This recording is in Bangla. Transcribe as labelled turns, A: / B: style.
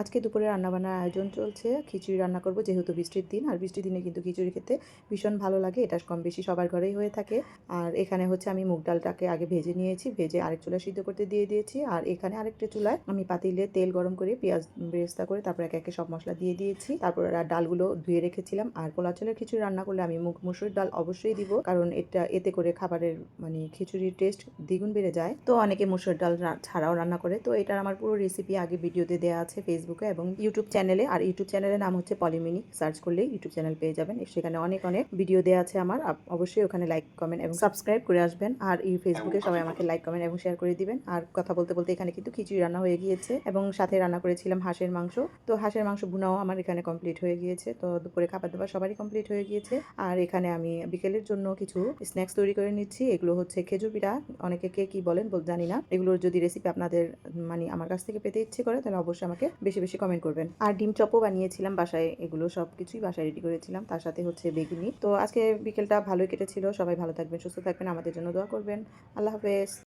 A: আজকে দুপুরে রান্নাবান্নার আয়োজন চলছে। খিচুড়ি রান্না করব যেহেতু বৃষ্টির দিন, আর বৃষ্টির দিনে কিন্তু খিচুড়ি খেতে ভীষণ ভালো লাগে। এটা কম বেশি সবার ঘরেই হয়ে থাকে। আর এখানে হচ্ছে আমি মুগ ডালটাকে আগে ভেজে নিয়েছি, ভেজে আরেক চুলায় সিদ্ধ করতে দিয়ে দিয়েছি। আর এখানে আরেকটা চুলায় আমি পাতিলে তেল গরম করে পেঁয়াজ বেরেস্তা করে তারপর একে একে সব মশলা দিয়ে দিয়েছি। তারপর ডালগুলো ধুয়ে রেখেছিলাম। আর পোলা চালের খিচুড়ি রান্না করলে আমি মুসুর ডাল অবশ্যই দিব, কারণ এতে করে খাবারের খিচুড়ির টেস্ট দ্বিগুণ বেড়ে যায়। তো অনেকে মুসুর ডাল ছাড়াও রান্না করে। তো এটার আমার পুরো রেসিপি আগে ভিডিওতে দেওয়া আছে ফেসবুকে এবং ইউটিউব চ্যানেলে। আর ইউটিউব চ্যানেলের নাম হচ্ছে পলিমিনি, সার্চ করলেই ইউটিউব চ্যানেল পেয়ে যাবেন। সেখানে অনেক ভিডিও দেওয়া আছে আমার। অবশ্যই ওখানে লাইক কমেন্ট এবং সাবস্ক্রাইব করে আসবেন। আর এই ফেসবুকে সবাই আমাকে লাইক কমেন্ট এবং শেয়ার করে দিবেন। আর কথা বলতে বলতে এখানে কিন্তু খিচুড়ি রান্না হয়ে গিয়েছে এবং সাথে রান্না করেছিলাম হাঁসের মাংস। তো হাঁসের মাংস ভুনাও আমার এখানে কমপ্লিট হয়ে গিয়েছে। তো দুপুরে খাবার দাবার সবারই কমপ্লিট হয়ে গিয়েছে। আর এখানে আমি বিকেলের জন্য কিছু স্ন্যাক্স তৈরি করে নিচ্ছি। এগুলো হচ্ছে খেজুর পিঠা, অনেকে কে কি বলেন জানি না। এগুলোর যদি রেসিপি আপনাদের আমার কাছ থেকে পেতে ইচ্ছে করে তাহলে অবশ্যই আমাকে বেশি বেশি কমেন্ট করবেন। আর ডিম চপও বানিয়েছিলাম বাসায়, এগুলো সব কিছুই বাসায় রেডি করেছিলাম। তার সাথে হচ্ছে বেগুনি। তো আজকে বিকেলটা ভালোই কেটেছিল। সবাই ভালো থাকবেন, সুস্থ থাকবেন, আমাদের জন্য দোয়া করবেন। আল্লাহ হাফেজ।